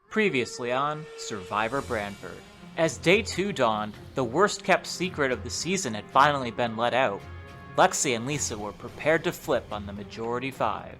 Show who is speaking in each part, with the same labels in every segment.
Speaker 1: Previously on Survivor Branford. As day 2 dawned, the worst kept secret of the season had finally been let out. Lexi and Lisa were prepared to flip on the majority 5.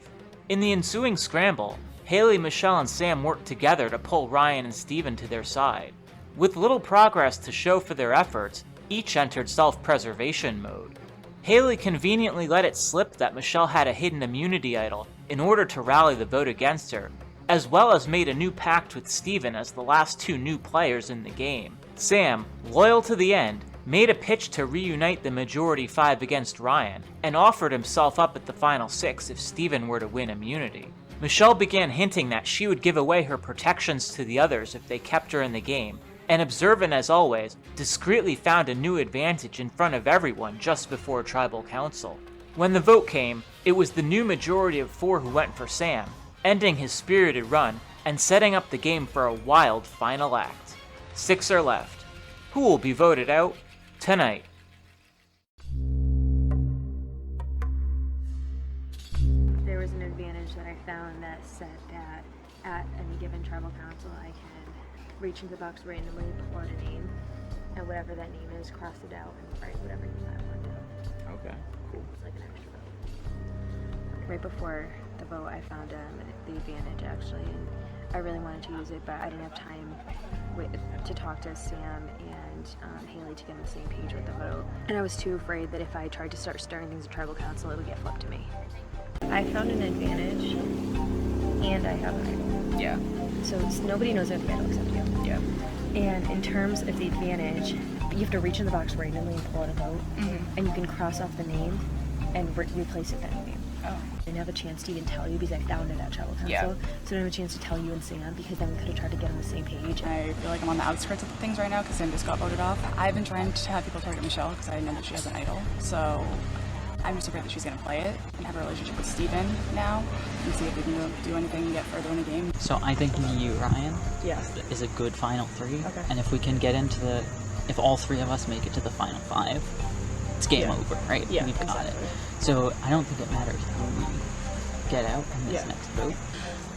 Speaker 1: In the ensuing scramble, Haley, Michelle, and Sam worked together to pull Ryan and Steven to their side. With little progress to show for their efforts, each entered self-preservation mode. Haley conveniently let it slip that Michelle had a hidden immunity idol in order to rally the vote against her, as well as made a new pact with Steven as the last 2 new players in the game. Sam, loyal to the end, made a pitch to reunite the majority 5 against Ryan, and offered himself up at the final 6 if Steven were to win immunity. Michelle began hinting that she would give away her protections to the others if they kept her in the game, and observant as always, discreetly found a new advantage in front of everyone just before Tribal Council. When the vote came, it was the new majority of 4 who went for Sam, ending his spirited run and setting up the game for a wild final act. 6 are left. Who will be voted out tonight?
Speaker 2: There was an advantage that I found that said that at any given tribal council I can reach into the box randomly, pull out a name, and whatever that name is, cross it out and write whatever name I want to.
Speaker 1: Okay, cool.
Speaker 2: It's like an extra vote. Right before the vote I found the advantage actually, and I really wanted to use it, but I didn't have time to talk to Sam and Haley to get on the same page with the vote. And I was too afraid that if I tried to start stirring things in tribal council, it would get flipped to me. I found an advantage, and I have an idol.
Speaker 3: Yeah.
Speaker 2: So nobody knows about the idol except you.
Speaker 3: Yeah.
Speaker 2: And in terms of the advantage, you have to reach in the box randomly and pull out a vote, and you can cross off the name and replace it with any name.
Speaker 3: Oh.
Speaker 2: I didn't have a chance to even tell you because I found it at Tribal Council.
Speaker 3: Yeah.
Speaker 2: So I didn't have a chance to tell you and Sam because then we could have tried to get on the same page.
Speaker 3: I feel like I'm on the outskirts of things right now because Sam just got voted off. I've been trying to have people target Michelle because I know that she has an idol. So I'm just afraid that she's going to play it and have a relationship with Steven now and see if we can do anything and get further in the game.
Speaker 4: So I think me, you, Ryan
Speaker 3: Yeah.
Speaker 4: is a good final 3.
Speaker 3: Okay.
Speaker 4: And if we can get into if all 3 of us make it to the final 5, it's game over, right?
Speaker 3: Yeah,
Speaker 4: We've got
Speaker 3: exactly.
Speaker 4: it. So I don't think it matters who we get out in this next vote.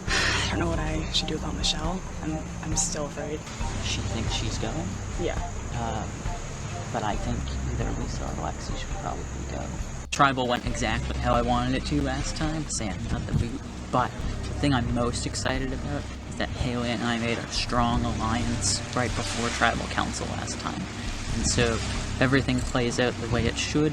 Speaker 3: I don't know what I should do about Michelle. I'm still afraid.
Speaker 4: She thinks she's going.
Speaker 3: Yeah.
Speaker 4: But I think either Lisa or Lexi should probably go. Tribal went exactly how I wanted it to last time. Sam got the boot. But the thing I'm most excited about is that Haley and I made a strong alliance right before Tribal Council last time. And so if everything plays out the way it should,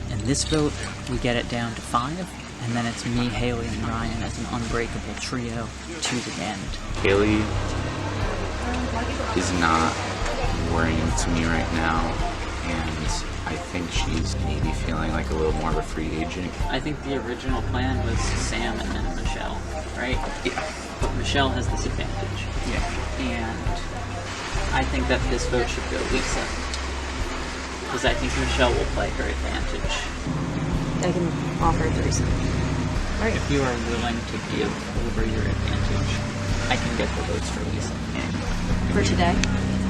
Speaker 4: in this vote we get it down to 5. And then it's me, Haley, and Ryan as an unbreakable trio to the end.
Speaker 5: Haley is not worrying to me right now, and I think she's maybe feeling like a little more of a free agent.
Speaker 4: I think the original plan was Sam and then Michelle, right?
Speaker 5: Yeah.
Speaker 4: But Michelle has this advantage.
Speaker 5: Yeah.
Speaker 4: And I think that this vote should go Lisa. Because I think Michelle will play her advantage.
Speaker 2: I can offer 3. Right.
Speaker 4: If you are willing to give over your advantage, I can get the votes for Lisa.
Speaker 2: For today?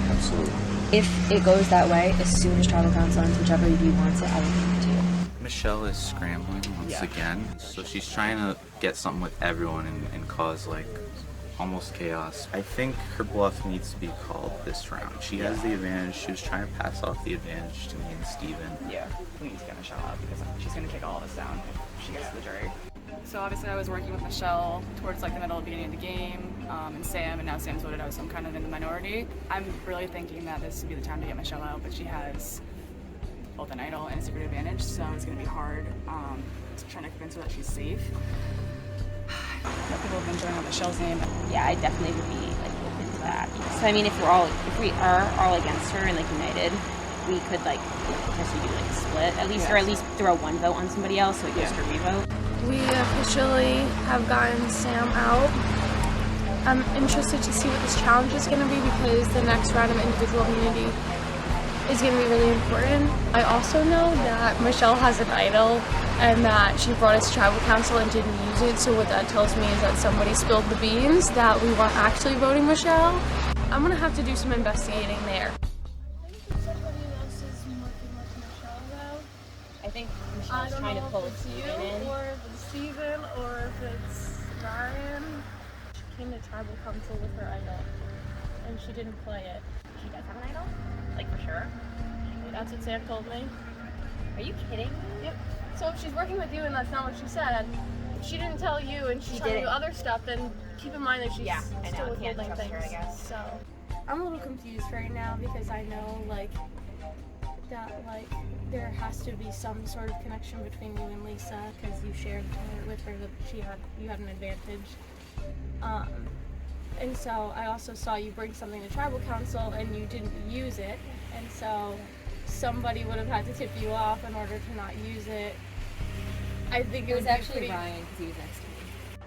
Speaker 5: Absolutely.
Speaker 2: If it goes that way, as soon as Tribal Council ends, whichever of you wants it, I will give it to you.
Speaker 5: Michelle is scrambling once again, so she's trying to get something with everyone and cause like almost chaos. I think her bluff needs to be called this round. She has the advantage. She was trying to pass off the advantage to me and Steven.
Speaker 3: Yeah. We need to get Michelle out because she's going to kick all of us down if she gets to the jury. So obviously I was working with Michelle towards like the middle of beginning of the game, and Sam, and now Sam's voted out, so I'm kind of in the minority. I'm really thinking that this would be the time to get Michelle out, but she has both an idol and a secret advantage, so it's going to be hard trying to convince her that she's safe. People have been throwing out Michelle's name.
Speaker 6: Yeah, I definitely would be like open to that. So I mean, if we are all against her and like united, we could like potentially do like a split at least, or at least throw 1 vote on somebody else so it goes to revote.
Speaker 7: We officially have gotten Sam out. I'm interested to see what this challenge is going to be because the next round of individual immunity is going to be really important. I also know that Michelle has an idol and that she brought us to tribal council and didn't use it, so what that tells me is that somebody spilled the beans, that we weren't actually voting Michelle. I'm going to have to do some investigating there.
Speaker 6: I think Michelle's trying to pull Steven in.
Speaker 7: Or if it's Steven, or if it's Ryan. came to tribal council with her idol, and she didn't play it.
Speaker 6: She does have an idol? Like, for sure?
Speaker 7: That's what Sam told me.
Speaker 6: Are you kidding?
Speaker 7: Yep. So if she's working with you and that's not what she said, if she didn't tell you and she's telling you other stuff, then keep in mind that she's still withholding things.
Speaker 6: Her, I guess.
Speaker 7: So I'm a little confused right now because I know that there has to be some sort of connection between you and Lisa because you shared with her that you had an advantage. And so I also saw you bring something to tribal council and you didn't use it, and so somebody would have had to tip you off in order to not use it. I think
Speaker 6: It was actually Ryan because he was next to me.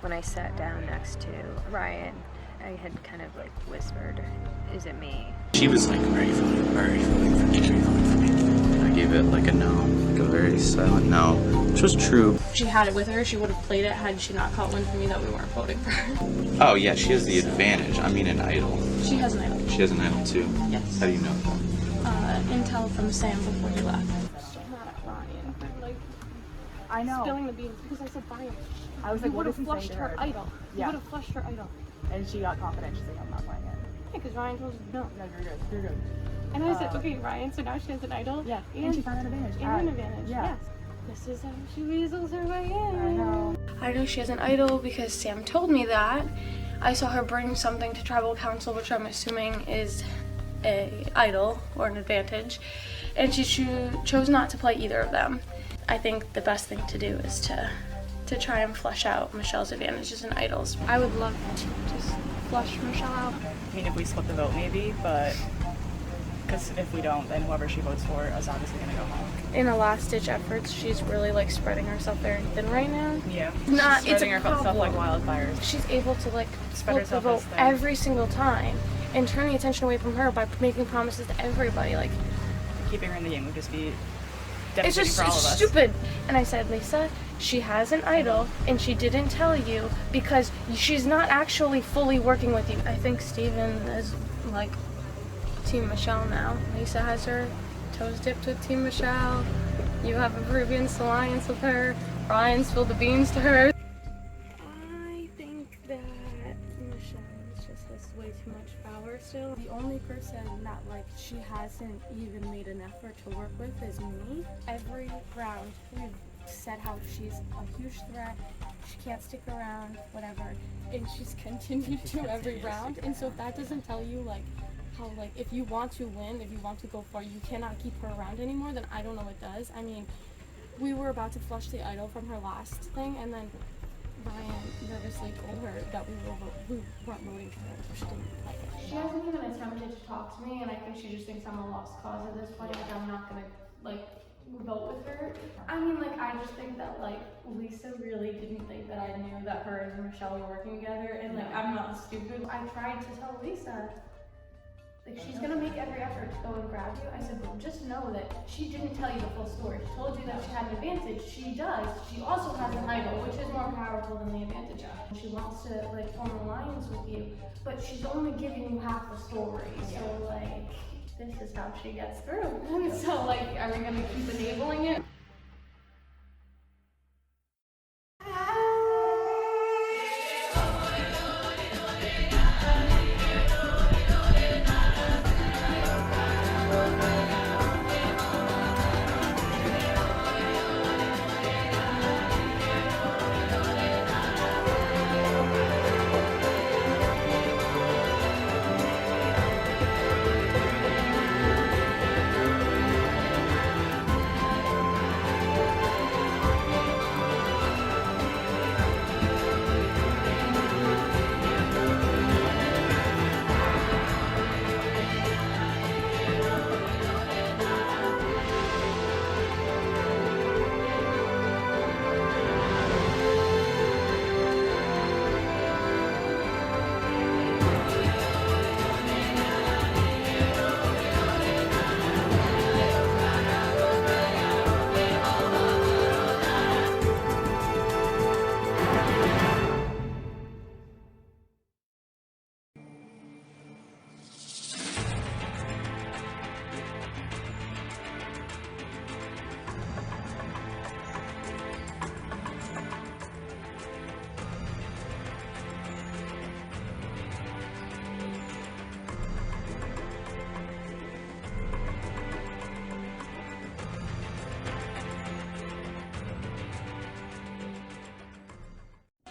Speaker 2: When I sat down next to Ryan, I had kind of whispered, "Is it me?"
Speaker 5: She was like very feeling for me. I gave it like a no, like a very silent no, which was true.
Speaker 7: If she had it with her, she would have played it had she not caught wind from me that we weren't voting for her.
Speaker 5: Oh yeah, she has the advantage. I mean, an idol.
Speaker 7: She has an idol.
Speaker 5: She has an idol too.
Speaker 7: Yes.
Speaker 5: How do you know that?
Speaker 7: Intel from Sam before he left. Still mad at Ryan.
Speaker 3: I know.
Speaker 7: Spilling the beans because I said, Ryan,
Speaker 3: I was
Speaker 7: you
Speaker 3: like, what
Speaker 7: would
Speaker 3: is
Speaker 7: have
Speaker 3: he saying
Speaker 7: flushed
Speaker 3: to
Speaker 7: her
Speaker 3: her?
Speaker 7: idol. You
Speaker 3: Yeah.
Speaker 7: would have flushed her idol.
Speaker 3: And she got confident. She's like, I'm not playing it.
Speaker 7: Yeah, because Ryan told us no.
Speaker 3: No, you're good. You're good.
Speaker 7: And I said, okay, Ryan, so now she has an idol.
Speaker 3: Yeah. And she found an advantage.
Speaker 7: And an advantage.
Speaker 3: Yeah.
Speaker 7: Yes. This is how she weasels her way in.
Speaker 3: I know.
Speaker 7: I know she has an idol because Sam told me that. I saw her bring something to tribal council, which I'm assuming is a idol or an advantage, and she chose not to play either of them. I think the best thing to do is to try and flush out Michelle's advantages and idols. I would love to just flush Michelle out.
Speaker 3: I mean, if we split the vote, maybe, but because if we don't, then whoever she votes for is obviously going to go home.
Speaker 7: In a last-ditch efforts, she's really spreading herself very thin right now.
Speaker 3: Yeah.
Speaker 7: Not,
Speaker 3: She's
Speaker 7: it's
Speaker 3: spreading
Speaker 7: a
Speaker 3: herself
Speaker 7: problem.
Speaker 3: like wildfires.
Speaker 7: She's able to
Speaker 3: Spread
Speaker 7: split the
Speaker 3: herself
Speaker 7: vote
Speaker 3: as thin.
Speaker 7: every single time and turning attention away from her by making promises to everybody.
Speaker 3: Keeping her in the game would just be
Speaker 7: It's
Speaker 3: devastating
Speaker 7: just
Speaker 3: for all of us.
Speaker 7: stupid. And I said, Lisa, she has an idol and she didn't tell you because she's not actually fully working with you. I think Steven is Team Michelle now. Lisa has her toes dipped with Team Michelle. You have a previous alliance with her. Ryan spilled the beans to her. I think that Michelle just has way too much power still. The only person that she hasn't even made an effort to work with is me. Every round we've said how she's a huge threat, she can't stick around, whatever, and she's continued to every round. And so if that doesn't tell you how if you want to win, if you want to go far, you cannot keep her around anymore, then I don't know what does. I mean, we were about to flush the idol from her last thing, and then Ryan nervously told her that we weren't voting for her, so she didn't play it. She hasn't even attempted to talk to me, and I think she just thinks I'm a lost cause at this point, I'm not gonna vote with her. I mean, I just think that Lisa really didn't think that I knew that her and Michelle were working together, and I'm not stupid. I tried to tell Lisa, she's gonna make every effort to go and grab you. I said, but just know that she didn't tell you the full story. She told you that she had an advantage. She does. She also has an idol, which is more powerful than the advantage. She wants to form an alliance with you, but she's only giving you half the story. So this is how she gets through. And so are we gonna keep enabling it?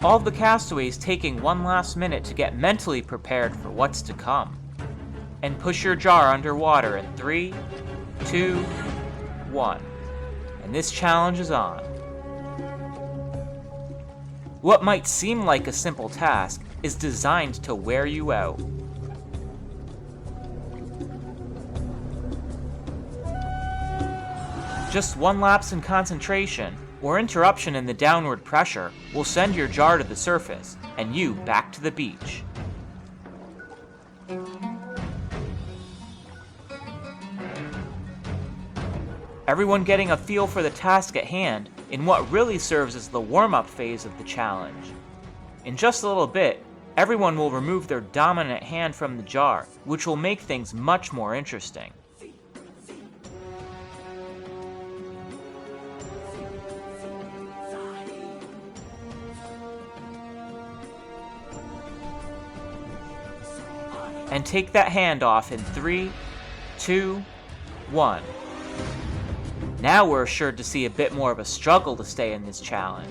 Speaker 1: all the castaways taking one last minute to get mentally prepared for what's to come. And push your jar underwater in 3, 2, 1. And this challenge is on. What might seem like a simple task is designed to wear you out. Just one lapse in concentration or interruption in the downward pressure will send your jar to the surface and you back to the beach. Everyone getting a feel for the task at hand in what really serves as the warm-up phase of the challenge. In just a little bit, everyone will remove their dominant hand from the jar, which will make things much more interesting. And take that hand off in 3, 2, 1. Now we're assured to see a bit more of a struggle to stay in this challenge.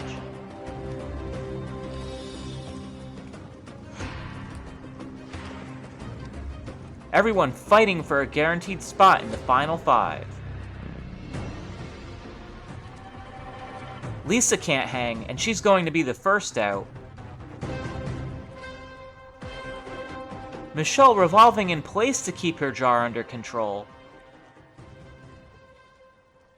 Speaker 1: Everyone fighting for a guaranteed spot in the final 5. Lisa can't hang, and she's going to be the first out. Michelle revolving in place to keep her jar under control.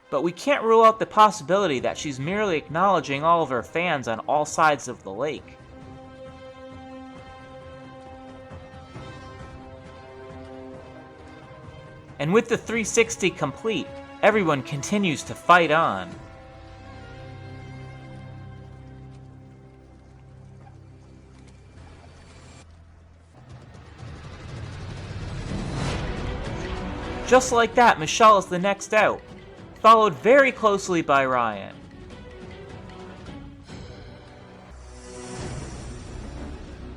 Speaker 1: But we can't rule out the possibility that she's merely acknowledging all of her fans on all sides of the lake. And with the 360 complete, everyone continues to fight on. Just like that, Michelle is the next out, followed very closely by Ryan.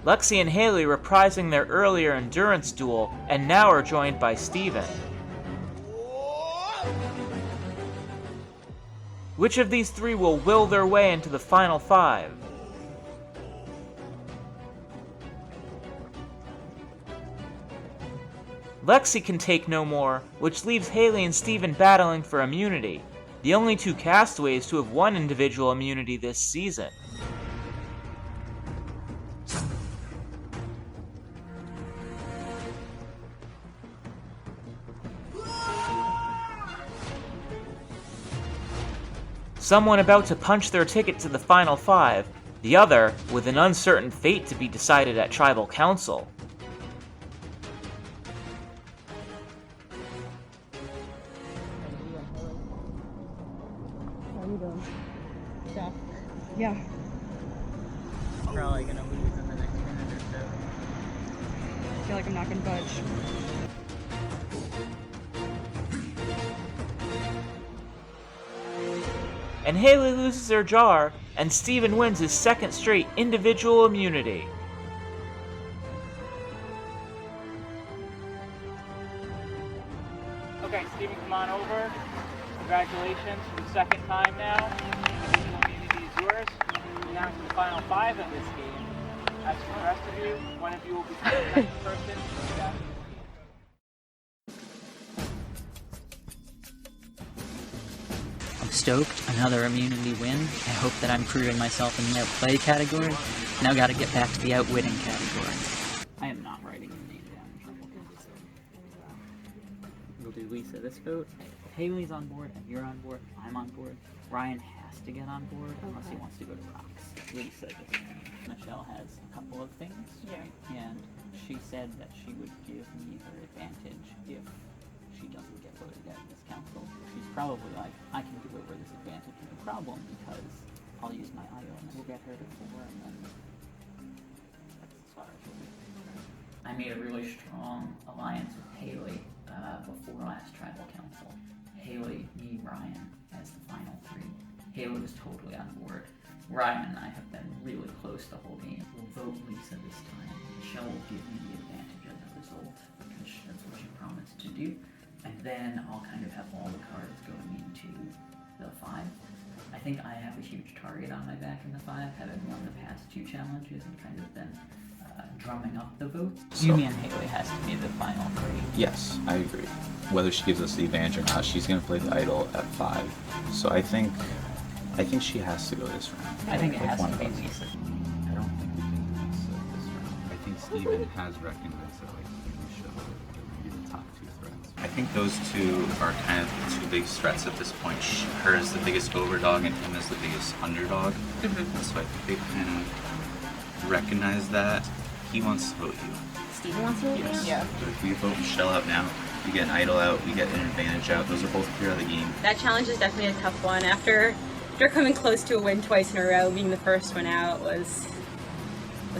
Speaker 1: Lexi and Haley reprising their earlier endurance duel and now are joined by Steven. Which of these three will will their way into the final 5? Lexi can take no more, which leaves Haley and Steven battling for immunity, the only 2 castaways to have won individual immunity this season. Someone about to punch their ticket to the final 5, the other with an uncertain fate to be decided at Tribal Council.
Speaker 4: Yeah. Probably gonna lose in the next minute or so.
Speaker 3: I feel like I'm not gonna budge.
Speaker 1: And Haley loses her jar, and Steven wins his 2nd straight individual immunity. Okay, Steven, come on over. Congratulations for the 2nd time now. Individual immunity is yours. We're now to the final 5 of this game. As for the rest of you, one of you will become the next person to get out of this game.
Speaker 4: I'm stoked. Another immunity win. I hope that I'm proving myself in the outplay category. Now gotta get back to the outwitting category. I am not writing your name down. We'll do Lisa this vote. If Haley's on board and you're on board, I'm on board. Ryan has to get on board unless he wants to go to Rocks. Lisa just Michelle has a couple of things. Yeah. And she said that she would give me her advantage if she doesn't get voted at this council. She's probably like, I can give over this advantage no problem because I'll use my IO and we'll get her to 4 and then that's as far as we'll go. I made a really strong alliance with Haley before last tribal council. Haley, me, Ryan as the final 3. Haley was totally on board. Ryan and I have been really close the whole game. We'll vote Lisa this time. Michelle will give me the advantage as a result because that's what she promised to do. And then I'll kind of have all the cards going into the 5. I think I have a huge target on my back in the 5, having won the past 2 challenges and kind of been drumming up the votes. Yumi and Haley has to be the final 3.
Speaker 5: Yes, I agree. Whether she gives us the advantage or not, she's gonna play the idol at 5. So I think she has to go this round.
Speaker 4: I think it
Speaker 5: With
Speaker 4: has
Speaker 5: one
Speaker 4: to be
Speaker 5: of us.
Speaker 4: Lisa.
Speaker 5: I don't think we can do Lisa this round. I think Steven has recognized that like we should be the top 2 threats. I think those 2 are kind of the 2 biggest threats at this point. Her is the biggest overdog and him is the biggest underdog. So I think they kind of recognize that. He wants to vote you.
Speaker 6: Steven wants to vote
Speaker 5: Yes.
Speaker 6: me?
Speaker 3: Yeah.
Speaker 5: So if we vote Michelle out now, we get an idol out, we get an advantage out. Those are both clear of the game.
Speaker 6: That challenge is definitely a tough one. After coming close to a win twice in a row, being the first one out was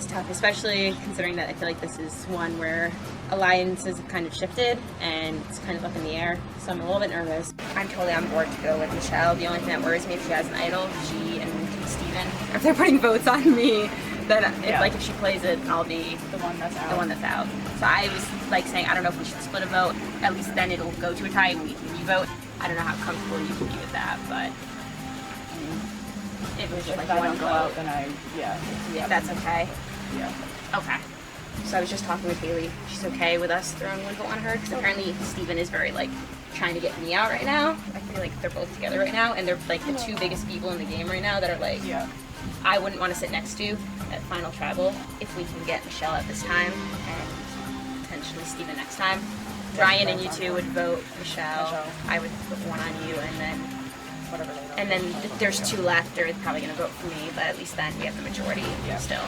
Speaker 6: tough, especially considering that I feel like this is one where alliances have kind of shifted and it's kind of up in the air. So I'm a little bit nervous. I'm totally on board to go with Michelle. The only thing that worries me if she has an idol, she and Steven, if they're putting votes on me, then if she plays it, I'll be
Speaker 3: The one that's out.
Speaker 6: the one that's out. So I was like saying, I don't know if we should split a vote. At least then it'll go to a tie and we can re-vote. I don't know how comfortable you can be with that, but it was just like
Speaker 3: If I
Speaker 6: one
Speaker 3: don't go
Speaker 6: vote.
Speaker 3: out, then
Speaker 6: If that's okay.
Speaker 3: yeah.
Speaker 6: Okay. So I was just talking with Haley. She's okay with us throwing one vote on her because apparently Steven is very like trying to get me out right now. I feel like they're both together right now and they're like the 2 biggest people in the game right now that are like I wouldn't want to sit next to at Final Tribal if we can get Michelle at this time and potentially Steven next time. Ryan and you 2 would vote Michelle. I would put one on you and then there's 2 left. They're probably going to vote for me, but at least then we have the majority still.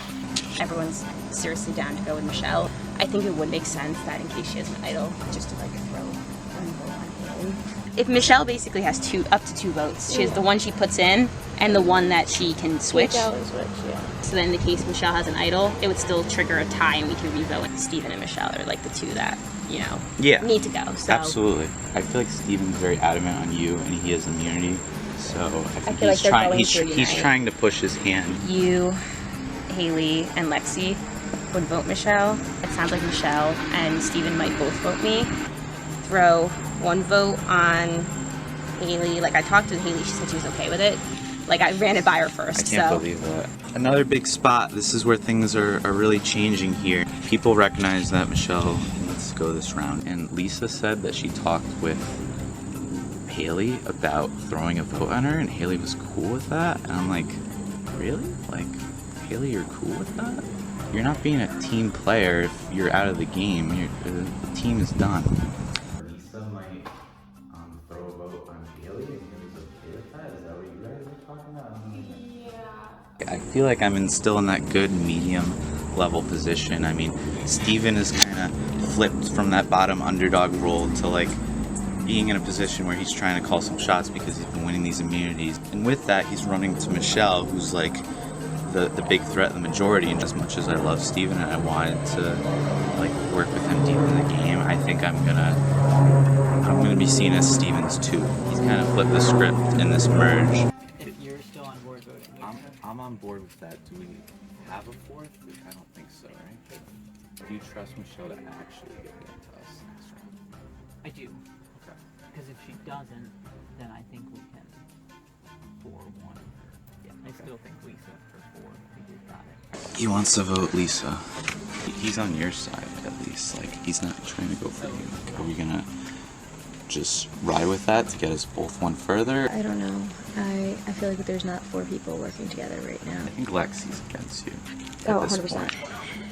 Speaker 6: Everyone's seriously down to go with Michelle. I think it would make sense that in case she has an idol, just to like throw one vote on Haley. If Michelle basically has up to 2 votes, she has the one she puts in and the one that she can switch. So then in the case Michelle has an idol, it would still trigger a tie and we can re-vote. Steven and Michelle are like the 2 that, need to go. So
Speaker 5: Absolutely. I feel like Steven's very adamant on you and he has immunity. So I think
Speaker 6: feel like
Speaker 5: he's
Speaker 6: they're
Speaker 5: trying
Speaker 6: going to
Speaker 5: he's
Speaker 6: unite.
Speaker 5: trying to push his hand.
Speaker 6: you, Haley, and Lexi would vote Michelle. It sounds like Michelle and Steven might both vote me. Throw one vote on Haley. Like I talked to Haley, she said she was okay with it. Like I ran it by her first.
Speaker 5: I can't believe that. Another big spot. This is where things are really changing here. People recognize that Michelle needs to go this round. And Lisa said that she talked with Haley about throwing a vote on her, and Haley was cool with that. And I'm like, really? Like, Haley, you're cool with that? You're not being a team player if you're out of the game. The team is done. Lisa might throw a vote on Haley, and Haley's okay with that? Is that what you guys are talking about? I feel like I'm still in that good medium level position. I mean, Steven is kind of flipped from that bottom underdog role to like being in a position where he's trying to call some shots because he's been winning these immunities. And with that, he's running to Michelle, who's like the big threat, the majority. And as much as I love Steven and I wanted to like work with him deep in the game, I think I'm gonna be seen as Steven's 2. He's kind of flipped the script in this merge.
Speaker 4: If you're still on board voting
Speaker 5: I'm on board with that. Do we have a 4th? I don't think so, right? Do you trust Michelle to actually get it to us next round?
Speaker 4: I do.
Speaker 5: Okay.
Speaker 4: Because if she doesn't, then I think we can 4-1. Yeah, I still think Lisa for 4. I think we've got it.
Speaker 5: He wants to vote Lisa. He's on your side, at least. Like, he's not trying to go for you. Are we gonna just ride with that to get us both one further?
Speaker 2: I don't know. I feel like there's not 4 people working together right now.
Speaker 5: I think Lexi's against you.
Speaker 2: Oh,
Speaker 5: at this
Speaker 2: 100%.
Speaker 5: point.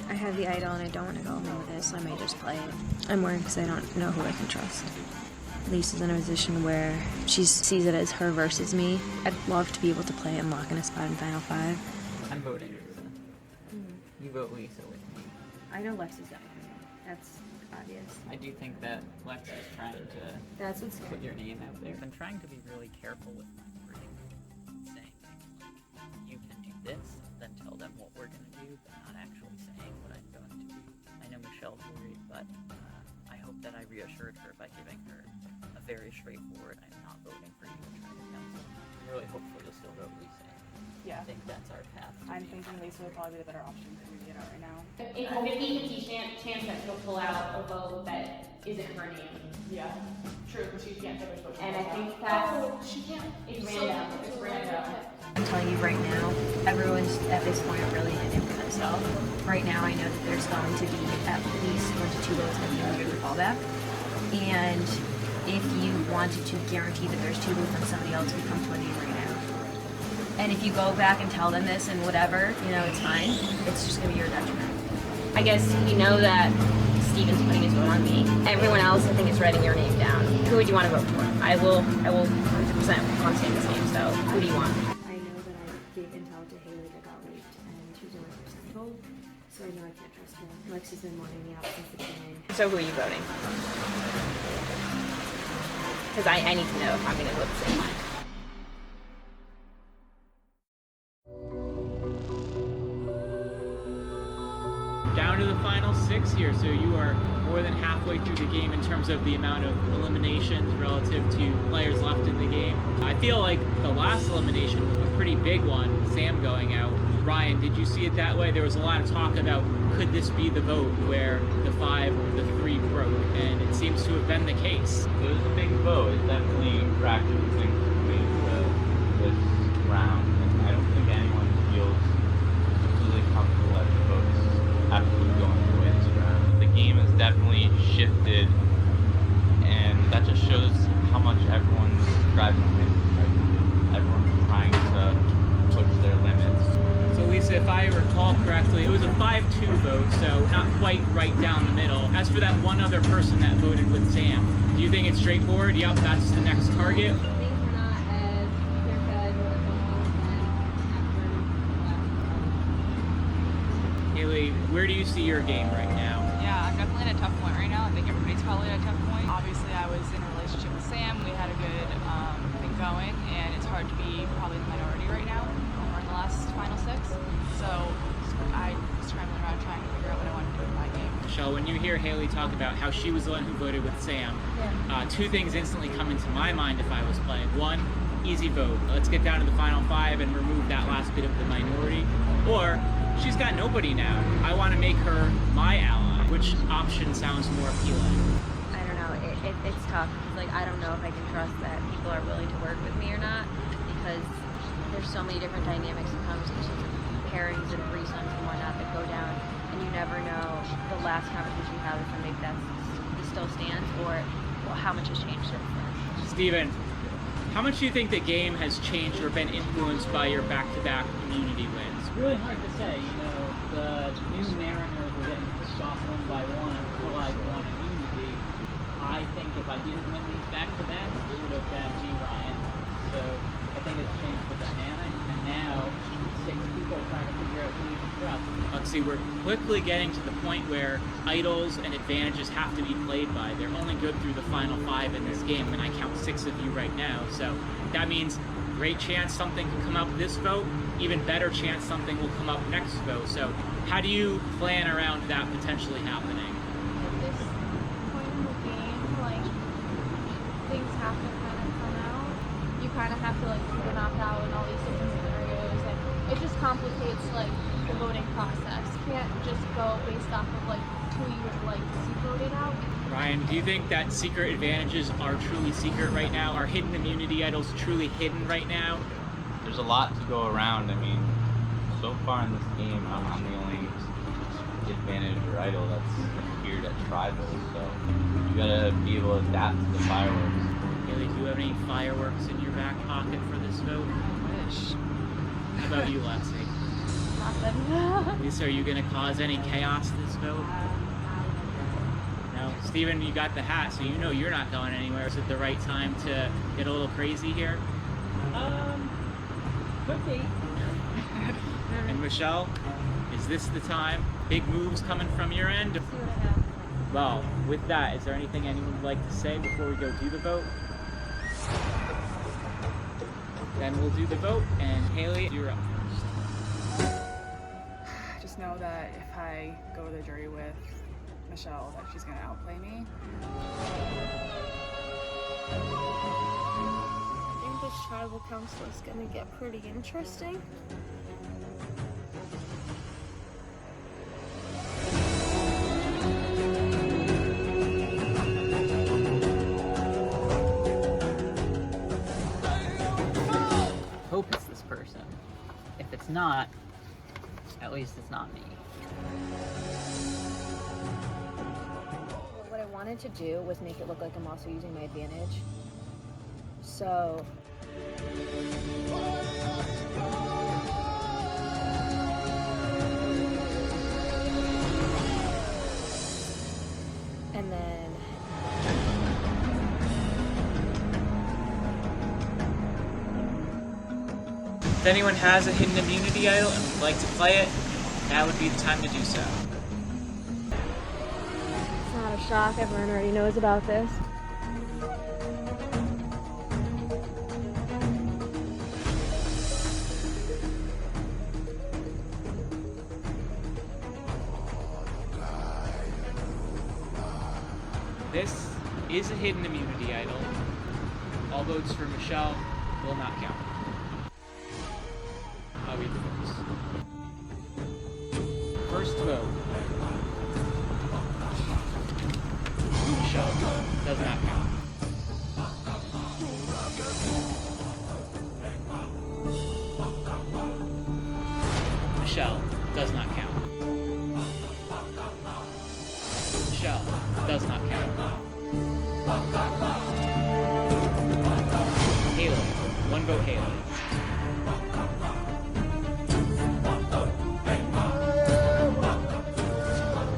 Speaker 2: I have the idol and I don't want to go along with it, so I may just play it. I'm worried because I don't know who I can trust. Lisa's in a position where she sees it as her versus me. I'd love to be able to play and lock in a spot in Final 5.
Speaker 4: I'm voting Lisa. You vote Lisa with me.
Speaker 6: I know Lexi's got it. That's obvious.
Speaker 4: I do think that Lex is trying to
Speaker 6: That's what's
Speaker 4: put your name out there. I'm trying to be really careful with my wording, saying things like, you can do this, then tell them what we're going to do, but not actually saying what I'm going to do. I know Michelle's worried, but I hope that I reassured her by giving her a very straightforward, I'm not voting for you in tribal council. I'm really hopeful you'll still vote Lisa.
Speaker 3: Yeah.
Speaker 4: I think that's our path.
Speaker 3: I'm thinking Lisa would probably be the better option to get out right now.
Speaker 6: It's a 50-50 chance that she'll pull out a vote that isn't her name.
Speaker 3: Yeah. True, because she can't finish what she
Speaker 6: And I
Speaker 3: wants.
Speaker 6: think that's,
Speaker 7: She can't.
Speaker 6: it's random. It's random.
Speaker 2: I'm telling you right now, everyone's at this point really in it for themselves. Right now, I know that there's going to be at least 1 to 2 votes at the end of the fallback. And if you wanted to guarantee that there's 2 votes on somebody else, we come to a name right now. And if you go back and tell them this and whatever, you know, it's fine. It's just going to be your detriment.
Speaker 6: I guess you know that Steven's putting his vote on me. Everyone else, I think, is writing your name down. Who would you want to vote for? I will 100% want Steven's name, so who do you want?
Speaker 2: I know that I gave intel to Haley that got leaked, and she was only percentable, so I know I can't trust her. Lexi's been wanting me out since the beginning.
Speaker 6: So who are you voting? Because I need to know if I'm going to vote the same way.
Speaker 1: Down to the final 6 here, so you are more than halfway through the game in terms of the amount of eliminations relative to players left in the game. I feel like the last elimination was a pretty big one, Sam going out. Ryan, did you see it that way? There was a lot of talk about could this be the vote where the 5 or the 3 broke, and it seems to have been the case.
Speaker 5: It was a big vote. It definitely fractured things between this round, and I don't think anyone feels completely comfortable at the votes absolutely going the way this round. The game has definitely shifted, and that just shows how much everyone's driving the limits. Everyone's trying to push their limits.
Speaker 1: So Lisa, if I recall correctly, it was a 5-2 vote, so not quite right down the middle. As for that one other person that voted with Sam, do you think it's straightforward? Yep, that's the next target.
Speaker 6: Things are not as clear-cut
Speaker 1: Haley, where do you see your game right now?
Speaker 3: Yeah, I'm definitely at a tough point right now. I think everybody's probably at a tough point. Obviously, I was in a relationship with Sam. We had a good thing going, and it's hard to be probably the minority right now. We're in the last final 6, so I'm scrambling around trying to figure out what I want to do in my game.
Speaker 1: Michelle, when you hear Haley talk about how she was the one who voted with Sam, 2 things instantly come into my mind if I was playing. 1, easy vote. Let's get down to the final 5 and remove that last bit of the minority. Or, she's got nobody now. I want to make her my ally. Which option sounds more appealing?
Speaker 2: I don't know. It's tough. Like, I don't know if I can trust that people are willing to work with me or not, because there's so many different dynamics and conversations and pairings and threesomes and whatnot that go down, and you never know the last conversation you have with them, if that still stands or how much has changed since then.
Speaker 1: Steven, how much do you think the game has changed or been influenced by your back-to-back immunity wins?
Speaker 4: It's really hard to say. You know, the new Mariners were getting pushed off one by one until I won immunity. I think if I didn't win these back-to-backs, it would have been me, Ryan. So I think it's changed the dynamic, and now 6 people are trying to figure out who you can trust.
Speaker 1: Let's see, we're quickly getting to the point where idols and advantages have to be played by. They're only good through the final 5 in this game, and I count 6 of you right now. So that means great chance something can come up this vote, even better chance something will come up next vote. So how do you plan around that potentially happening?
Speaker 7: At this point in the game, like, things have to kind of come out. You kind of have to, like, figure knock out in all these different scenarios, and it just complicates, like, the voting process. You can't just go based off of, like, who you would like to see voted out.
Speaker 1: Ryan, do you think that secret advantages are truly secret right now? Are hidden immunity idols truly hidden right now?
Speaker 5: There's a lot to go around. I mean, so far in this game, I'm the only advantage or idol that's appeared at tribals, so you gotta be able to adapt to the fireworks.
Speaker 1: Haley, do you have any fireworks in your back pocket for this vote?
Speaker 3: I wish.
Speaker 1: How about you, Lexi?
Speaker 7: Nothing.
Speaker 1: Lisa, are you gonna cause any chaos this vote? No. Steven, you got the hat, so you know you're not going anywhere. Is it the right time to get a little crazy here?
Speaker 4: Could be.
Speaker 1: And Michelle, is this the time? Big moves coming from your end? Well, with that, is there anything anyone would like to say before we go do the vote? Then we'll do the vote, and Haley, you're up first.
Speaker 3: Just know that if I go to the jury with Michelle, that she's gonna outplay me.
Speaker 7: I think this tribal council is going to get pretty interesting.
Speaker 4: not, at least it's not me.
Speaker 2: What I wanted to do was make it look like I'm also using my advantage. So and then
Speaker 1: If anyone has a hidden immunity idol and would like to play it, now would be the time to do so.
Speaker 2: it's not a shock, everyone already knows about this.
Speaker 1: This is a hidden immunity idol. All votes for Michelle will not count. I'll read the votes. First vote. Michelle does not count. Michelle does not count. Michelle does not count. Haley, one vote Haley.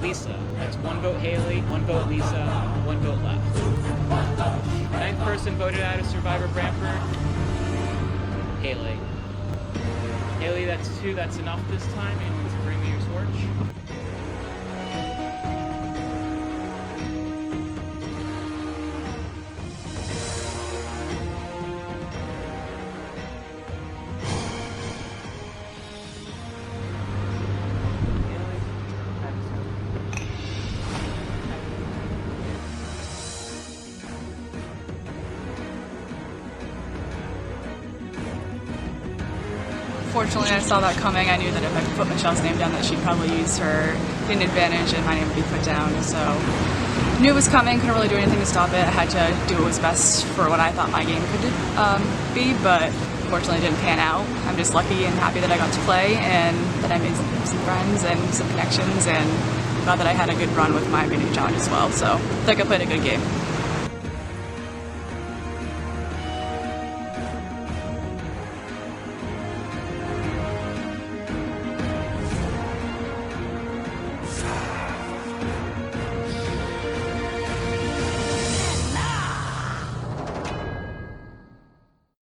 Speaker 1: Lisa, that's one vote Haley, one vote Lisa, one vote left. Ninth person voted out of Survivor Branford. Haley. Haley, that's two, that's enough this time, and let's bring me your torch.
Speaker 3: Fortunately, I saw that coming. I knew that if I put Michelle's name down, that she'd probably use her hidden advantage and my name would be put down. So knew it was coming, couldn't really do anything to stop it. I had to do what was best for what I thought my game could be, but unfortunately it didn't pan out. I'm just lucky and happy that I got to play and that I made some friends and some connections, and glad that I had a good run with my immunity challenge as well. So I think I played a good game.